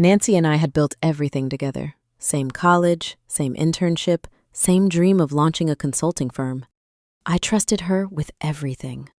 Nancy and I had built everything together. Same college, same internship, same dream of launching a consulting firm. I trusted her with everything.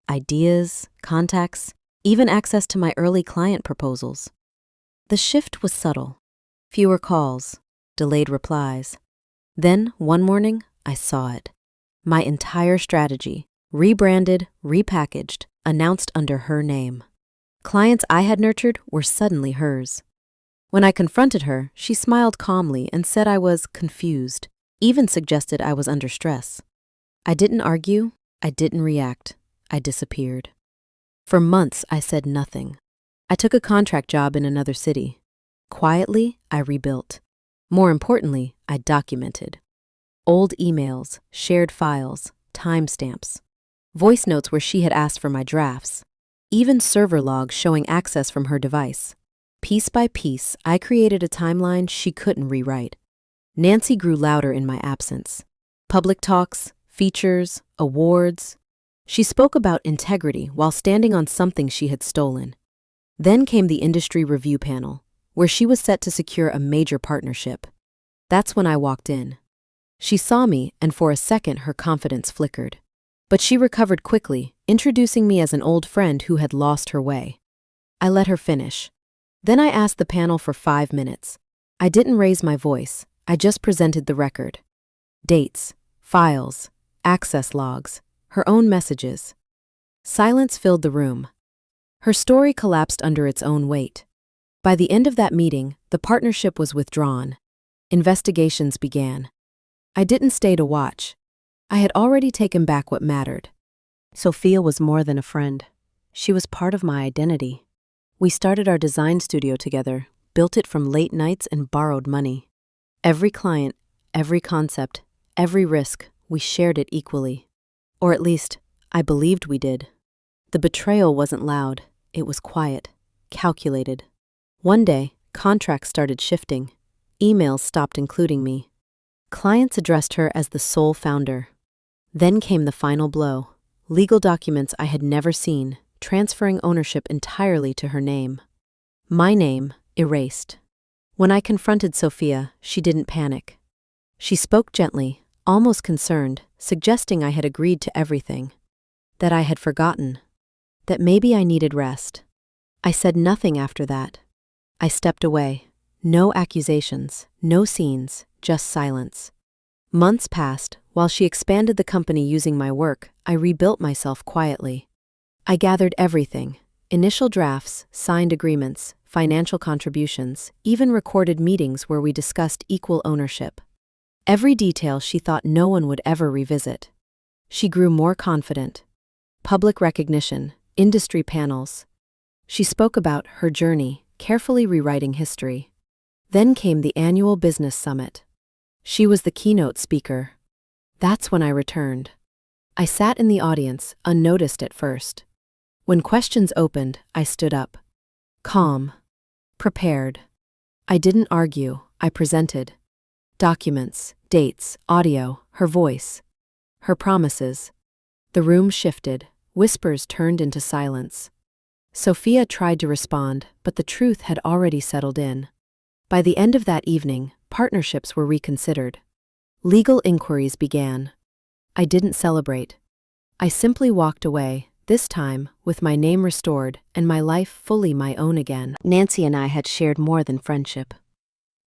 Ideas, contacts, even access to my early client proposals. The shift was subtle. Fewer calls, delayed replies. Then, one morning, I saw it. My entire strategy, rebranded, repackaged, announced under her name. Clients I had nurtured were suddenly hers. When I confronted her, she smiled calmly and said I was confused, even suggested I was under stress. I didn't argue, I didn't react, I disappeared. For months, I said nothing. I took a contract job in another city. Quietly, I rebuilt. More importantly, I documented. Old emails, shared files, timestamps, voice notes where she had asked for my drafts, even server logs showing access from her device. Piece by piece, I created a timeline she couldn't rewrite. Nancy grew louder in my absence. Public talks, features, awards. She spoke about integrity while standing on something she had stolen. Then came the industry review panel, where she was set to secure a major partnership. That's when I walked in. She saw me, and for a second her confidence flickered. But she recovered quickly, introducing me as an old friend who had lost her way. I let her finish. Then I asked the panel for 5 minutes. I didn't raise my voice, I just presented the record. Dates, files, access logs, her own messages. Silence filled the room. Her story collapsed under its own weight. By the end of that meeting, the partnership was withdrawn. Investigations began. I didn't stay to watch. I had already taken back what mattered. Sophia was more than a friend. She was part of my identity. We started our design studio together, built it from late nights and borrowed money. Every client, every concept, every risk, we shared it equally. Or at least, I believed we did. The betrayal wasn't loud, it was quiet, calculated. One day, contracts started shifting. Emails stopped including me. Clients addressed her as the sole founder. Then came the final blow. Legal documents I had never seen, transferring ownership entirely to her name. My name erased. When I confronted Sophia, she didn't panic. She spoke gently, almost concerned, suggesting I had agreed to everything. That I had forgotten. That maybe I needed rest. I said nothing after that. I stepped away. No accusations, no scenes, just silence. Months passed. While she expanded the company using my work, I rebuilt myself quietly. I gathered everything: initial drafts, signed agreements, financial contributions, even recorded meetings where we discussed equal ownership. Every detail she thought no one would ever revisit. She grew more confident. Public recognition, industry panels. She spoke about her journey, carefully rewriting history. Then came the annual business summit. She was the keynote speaker. That's when I returned. I sat in the audience, unnoticed at first. When questions opened, I stood up. Calm. Prepared. I didn't argue, I presented. Documents, dates, audio, her voice. Her promises. The room shifted, whispers turned into silence. Sophia tried to respond, but the truth had already settled in. By the end of that evening, partnerships were reconsidered. Legal inquiries began. I didn't celebrate. I simply walked away, this time with my name restored and my life fully my own again. Nancy and I had shared more than friendship.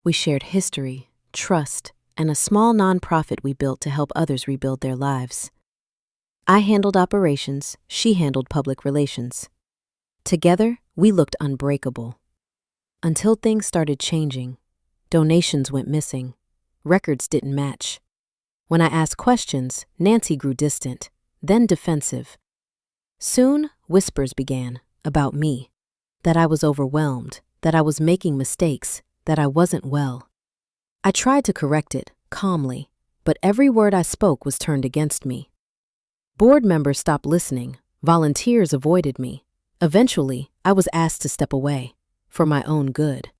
We shared history, trust, and a small nonprofit we built to help others rebuild their lives. I handled operations, she handled public relations. Together, we looked unbreakable. Until things started changing. Donations went missing. Records didn't match. When I asked questions, Nancy grew distant, then defensive. Soon, whispers began about me, that I was overwhelmed, that I was making mistakes, that I wasn't well. I tried to correct it, calmly, but every word I spoke was turned against me. Board members stopped listening, volunteers avoided me. Eventually, I was asked to step away, for my own good.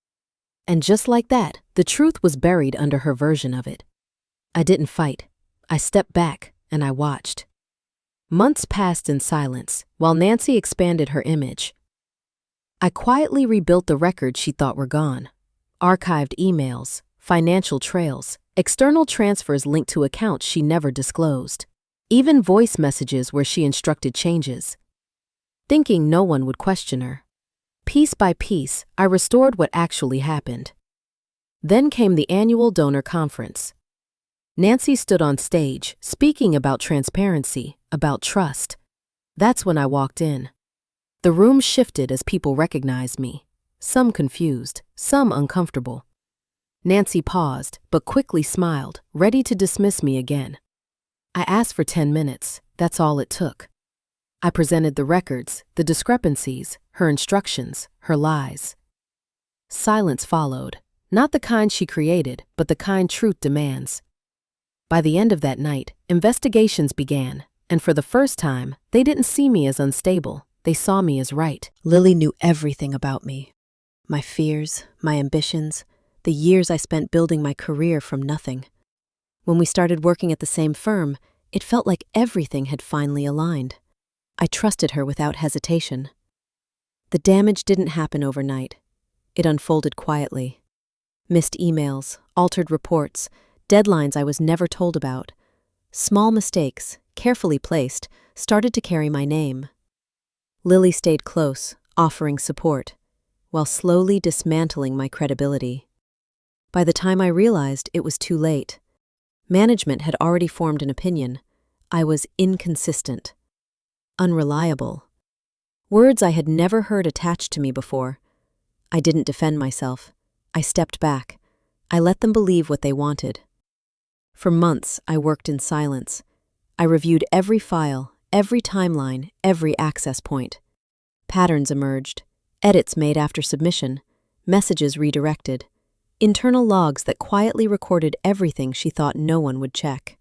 And just like that, the truth was buried under her version of it. I didn't fight. I stepped back, and I watched. Months passed in silence, while Nancy expanded her image. I quietly rebuilt the records she thought were gone. Archived emails, financial trails, external transfers linked to accounts she never disclosed. Even voice messages where she instructed changes. Thinking no one would question her. Piece by piece, I restored what actually happened. Then came the annual donor conference. Nancy stood on stage, speaking about transparency, about trust. That's when I walked in. The room shifted as people recognized me, some confused, some uncomfortable. Nancy paused, but quickly smiled, ready to dismiss me again. I asked for 10 minutes, that's all it took. I presented the records, the discrepancies, her instructions, her lies. Silence followed, not the kind she created, but the kind truth demands. By the end of that night, investigations began, and for the first time, they didn't see me as unstable, they saw me as right. Lily knew everything about me. My fears, my ambitions, the years I spent building my career from nothing. When we started working at the same firm, it felt like everything had finally aligned. I trusted her without hesitation. The damage didn't happen overnight. It unfolded quietly. Missed emails, altered reports, deadlines I was never told about. Small mistakes, carefully placed, started to carry my name. Lily stayed close, offering support, while slowly dismantling my credibility. By the time I realized it was too late, management had already formed an opinion. I was inconsistent, unreliable. Words I had never heard attached to me before. I didn't defend myself. I stepped back. I let them believe what they wanted. For months, I worked in silence. I reviewed every file, every timeline, every access point. Patterns emerged, edits made after submission, messages redirected, internal logs that quietly recorded everything she thought no one would check.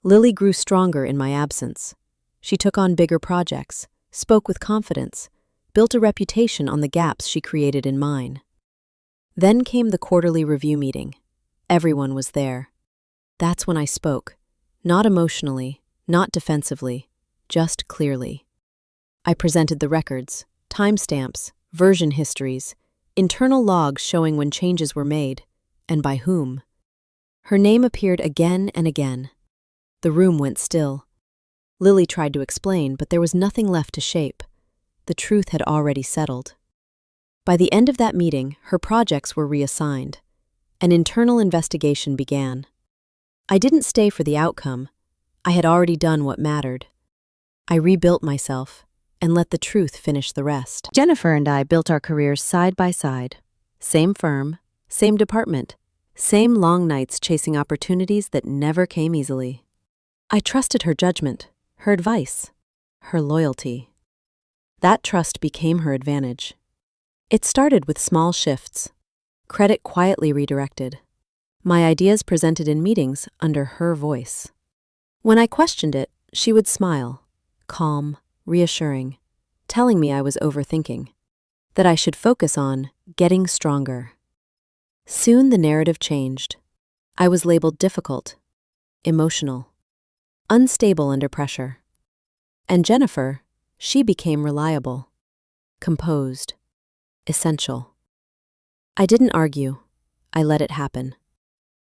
Lily grew stronger in my absence. She took on bigger projects, spoke with confidence, built a reputation on the gaps she created in mine. Then came the quarterly review meeting. Everyone was there. That's when I spoke, not emotionally, not defensively, just clearly. I presented the records, timestamps, version histories, internal logs showing when changes were made, and by whom. Her name appeared again and again. The room went still. Lily tried to explain, but there was nothing left to shape. The truth had already settled. By the end of that meeting, her projects were reassigned. An internal investigation began. I didn't stay for the outcome. I had already done what mattered. I rebuilt myself and let the truth finish the rest. Jennifer and I built our careers side by side. Same firm, same department, same long nights chasing opportunities that never came easily. I trusted her judgment, her advice, her loyalty. That trust became her advantage. It started with small shifts, credit quietly redirected, my ideas presented in meetings under her voice. When I questioned it, she would smile, calm, reassuring, telling me I was overthinking, that I should focus on getting stronger. Soon the narrative changed. I was labeled difficult, emotional, unstable under pressure. And Jennifer, she became reliable, composed, essential. I didn't argue. I let it happen.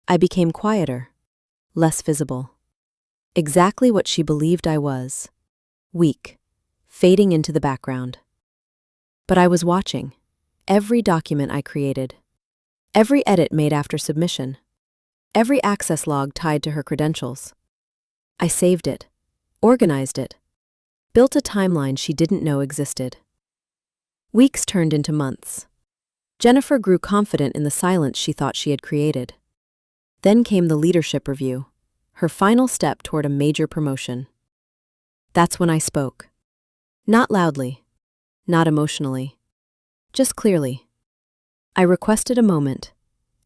I became quieter, less visible. Exactly what she believed I was. Weak, fading into the background. But I was watching. Every document I created. Every edit made after submission. Every access log tied to her credentials. I saved it, organized it, built a timeline she didn't know existed. Weeks turned into months. Jennifer grew confident in the silence she thought she had created. Then came the leadership review, her final step toward a major promotion. That's when I spoke. Not loudly, not emotionally, just clearly. I requested a moment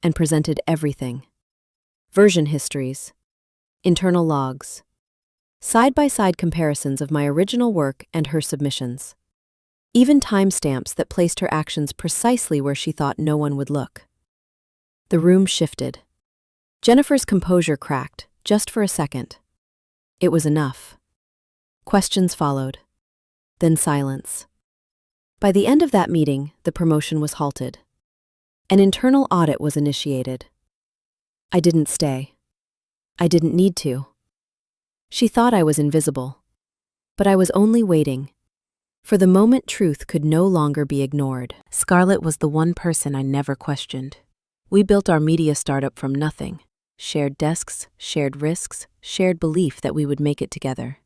and presented everything. Version histories, internal logs, side-by-side comparisons of my original work and her submissions. Even timestamps that placed her actions precisely where she thought no one would look. The room shifted. Jennifer's composure cracked, just for a second. It was enough. Questions followed. Then silence. By the end of that meeting, the promotion was halted. An internal audit was initiated. I didn't stay. I didn't need to. She thought I was invisible. But I was only waiting. For the moment truth could no longer be ignored. Scarlett was the one person I never questioned. We built our media startup from nothing. Shared desks, shared risks, shared belief that we would make it together.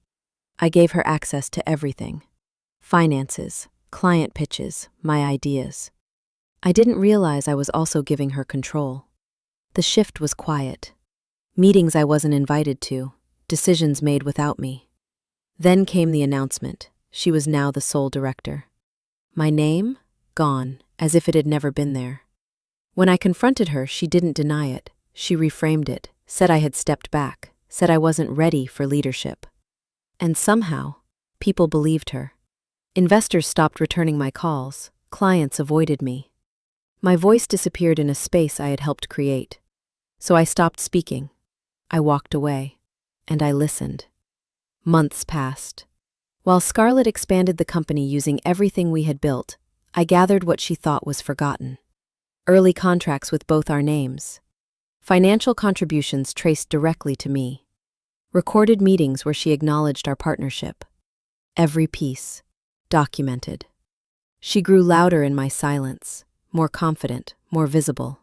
I gave her access to everything. Finances, client pitches, my ideas. I didn't realize I was also giving her control. The shift was quiet. Meetings I wasn't invited to, decisions made without me. Then came the announcement. She was now the sole director. My name? Gone, as if it had never been there. When I confronted her, she didn't deny it. She reframed it, said I had stepped back, said I wasn't ready for leadership. And somehow, people believed her. Investors stopped returning my calls. Clients avoided me. My voice disappeared in a space I had helped create. So I stopped speaking. I walked away. And I listened. Months passed. While Scarlett expanded the company using everything we had built, I gathered what she thought was forgotten. Early contracts with both our names. Financial contributions traced directly to me. Recorded meetings where she acknowledged our partnership. Every piece. Documented. She grew louder in my silence, more confident, more visible.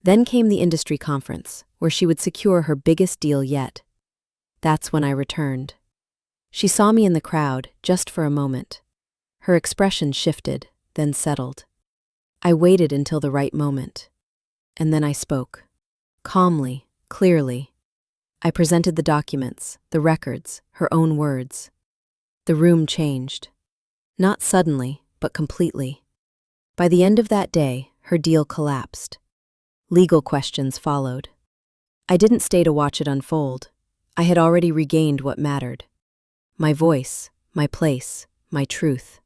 Then came the industry conference, where she would secure her biggest deal yet. That's when I returned. She saw me in the crowd, just for a moment. Her expression shifted, then settled. I waited until the right moment. And then I spoke. Calmly, clearly. I presented the documents, the records, her own words. The room changed. Not suddenly, but completely. By the end of that day, her deal collapsed. Legal questions followed. I didn't stay to watch it unfold. I had already regained what mattered. My voice, my place, my truth.